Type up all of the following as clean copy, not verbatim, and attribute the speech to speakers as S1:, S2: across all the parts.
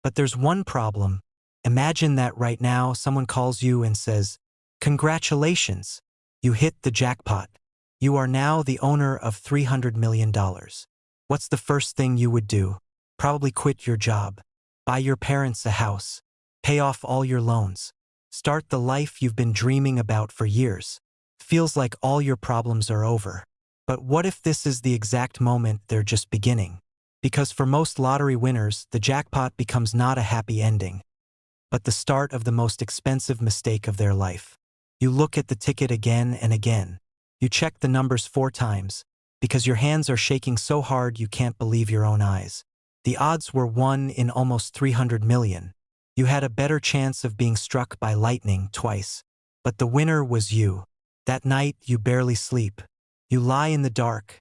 S1: But there's one problem. Imagine that right now someone calls you and says, "Congratulations, you hit the jackpot. You are now the owner of $300 million. What's the first thing you would do? Probably quit your job, buy your parents a house, pay off all your loans, start the life you've been dreaming about for years. Feels like all your problems are over. But what if this is the exact moment they're just beginning? Because for most lottery winners, the jackpot becomes not a happy ending, but the start of the most expensive mistake of their life. You look at the ticket again and again. You check the numbers 4 times, because your hands are shaking so hard you can't believe your own eyes. The odds were 1 in almost 300 million. You had a better chance of being struck by lightning twice. But the winner was you. That night, you barely sleep. You lie in the dark,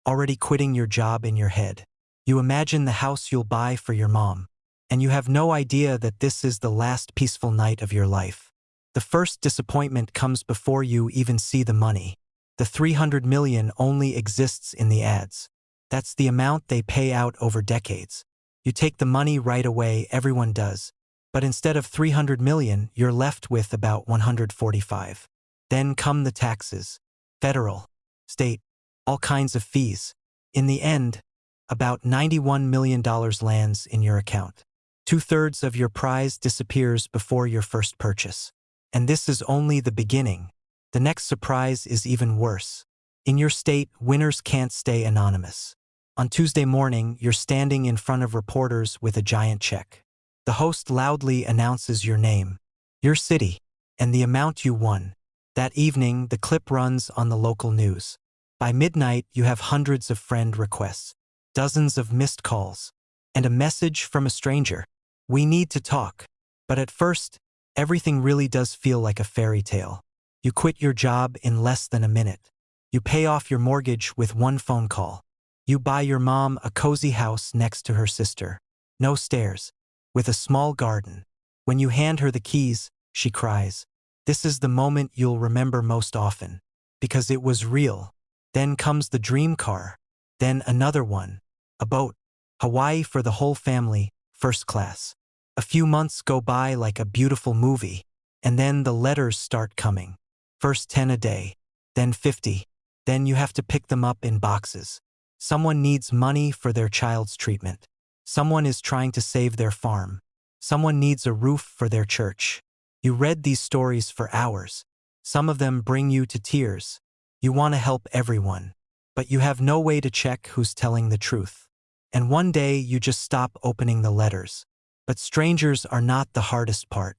S1: already quitting your job in your head. You imagine the house you'll buy for your mom, and you have no idea that this is the last peaceful night of your life. The first disappointment comes before you even see the money. The 300 million only exists in the ads. That's the amount they pay out over decades. You take the money right away, everyone does. But instead of 300 million, you're left with about 145. Then come the taxes, federal, state, all kinds of fees. In the end, about $91 million lands in your account. 2/3 of your prize disappears before your first purchase. And this is only the beginning. The next surprise is even worse. In your state, winners can't stay anonymous. On Tuesday morning, you're standing in front of reporters with a giant check. The host loudly announces your name, your city, and the amount you won. That evening, the clip runs on the local news. By midnight, you have hundreds of friend requests, dozens of missed calls, and a message from a stranger. "We need to talk." But at first, everything really does feel like a fairy tale. You quit your job in less than a minute. You pay off your mortgage with 1 phone call. You buy your mom a cozy house next to her sister. No stairs, with a small garden. When you hand her the keys, she cries. This is the moment you'll remember most often, because it was real. Then comes the dream car. Then another one. A boat. Hawaii for the whole family, first class. A few months go by like a beautiful movie, and then the letters start coming. First 10 a day, then 50. Then you have to pick them up in boxes. Someone needs money for their child's treatment. Someone is trying to save their farm. Someone needs a roof for their church. You read these stories for hours. Some of them bring you to tears. You want to help everyone, but you have no way to check who's telling the truth. And one day you just stop opening the letters. But strangers are not the hardest part.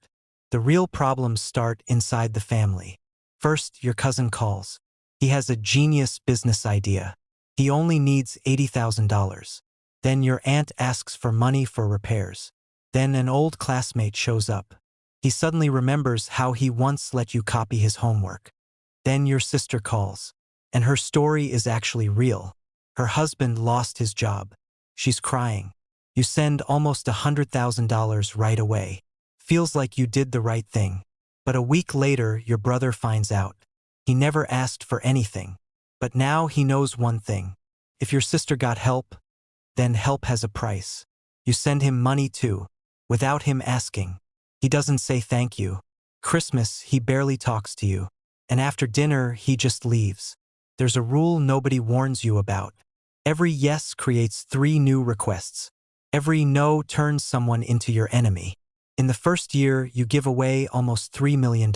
S1: The real problems start inside the family. First, your cousin calls. He has a genius business idea. He only needs $80,000. Then your aunt asks for money for repairs. Then an old classmate shows up. He suddenly remembers how he once let you copy his homework. Then your sister calls. And her story is actually real. Her husband lost his job. She's crying. You send almost $100,000 right away. Feels like you did the right thing. But a week later, your brother finds out. He never asked for anything. But now he knows one thing. If your sister got help, then help has a price. You send him money too, without him asking. He doesn't say thank you. Christmas, he barely talks to you. And after dinner, he just leaves. There's a rule nobody warns you about. Every yes creates 3 new requests. Every no turns someone into your enemy. In the first year, you give away almost $3 million.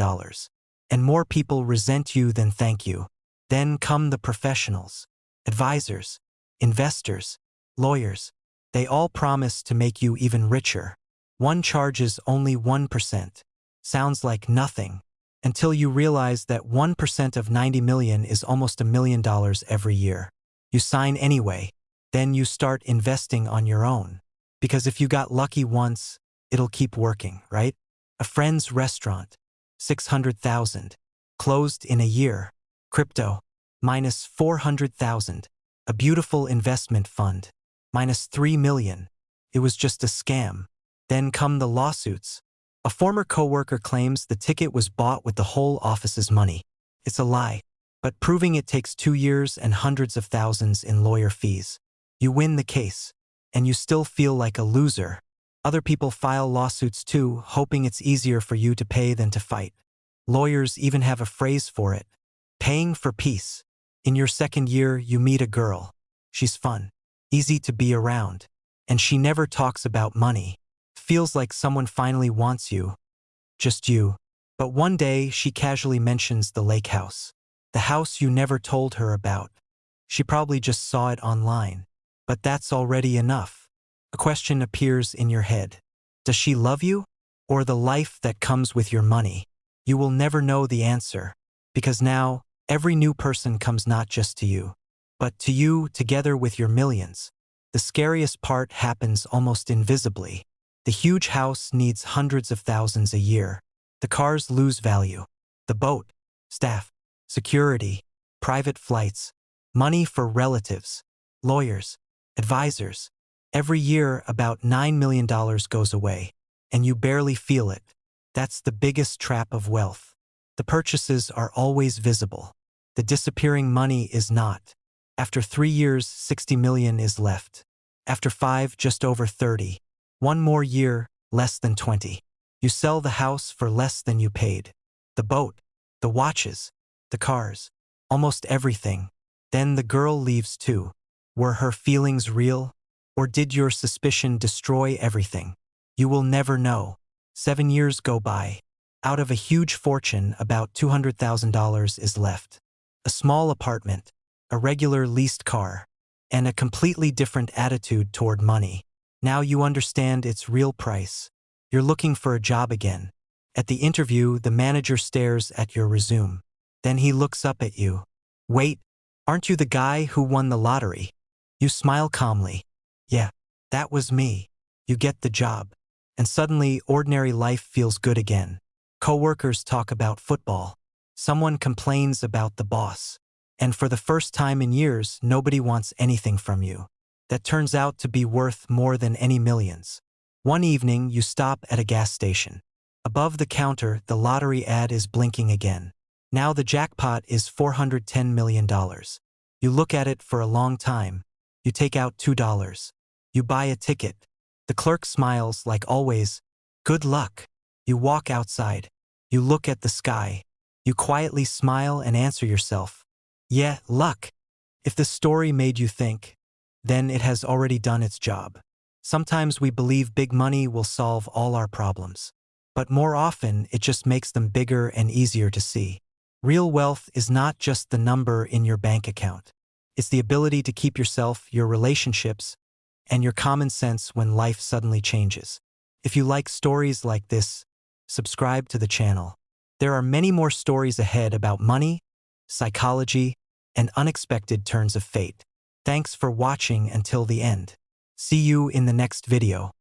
S1: And more people resent you than thank you. Then come the professionals, advisors, investors, lawyers. They all promise to make you even richer. One charges only 1%. Sounds like nothing. Until you realize that 1% of 90 million is almost $1 million every year. You sign anyway. Then you start investing on your own. Because if you got lucky once, it'll keep working, right? A friend's restaurant, 600,000. Closed in a year. Crypto, minus 400,000. A beautiful investment fund, minus 3 million. It was just a scam. Then come the lawsuits. A former coworker claims the ticket was bought with the whole office's money. It's a lie. But proving it takes 2 years and hundreds of thousands in lawyer fees. You win the case. And you still feel like a loser. Other people file lawsuits too, hoping it's easier for you to pay than to fight. Lawyers even have a phrase for it: paying for peace. In your second year, you meet a girl. She's fun, easy to be around, and she never talks about money. Feels like someone finally wants you. Just you. But one day, she casually mentions the lake house. The house you never told her about. She probably just saw it online. But that's already enough. A question appears in your head. Does she love you? Or the life that comes with your money? You will never know the answer. Because now, every new person comes not just to you, but to you together with your millions. The scariest part happens almost invisibly. The huge house needs hundreds of thousands a year. The cars lose value. The boat, staff, security, private flights, money for relatives, lawyers, advisors. Every year, about $9 million goes away, and you barely feel it. That's the biggest trap of wealth. The purchases are always visible. The disappearing money is not. After 3 years, 60 million is left. After 5, just over 30. One more year, less than 20. You sell the house for less than you paid. The boat, the watches, the cars, almost everything. Then the girl leaves too. Were her feelings real? Or did your suspicion destroy everything? You will never know. 7 years go by. Out of a huge fortune, about $200,000 is left. A small apartment, a regular leased car, and a completely different attitude toward money. Now you understand its real price. You're looking for a job again. At the interview, the manager stares at your resume. Then he looks up at you. Wait, aren't you the guy who won the lottery? You smile calmly. Yeah, that was me. You get the job. And suddenly, ordinary life feels good again. Coworkers talk about football. Someone complains about the boss. And for the first time in years, nobody wants anything from you. That turns out to be worth more than any millions. One evening, you stop at a gas station. Above the counter, the lottery ad is blinking again. Now the jackpot is $410 million. You look at it for a long time. You take out $2. You buy a ticket. The clerk smiles like always. Good luck. You walk outside. You look at the sky. You quietly smile and answer yourself. Yeah, luck. If the story made you think, then it has already done its job. Sometimes we believe big money will solve all our problems. But more often, it just makes them bigger and easier to see. Real wealth is not just the number in your bank account. It's the ability to keep yourself, your relationships, and your common sense when life suddenly changes. If you like stories like this, subscribe to the channel. There are many more stories ahead about money, psychology, and unexpected turns of fate. Thanks for watching until the end. See you in the next video.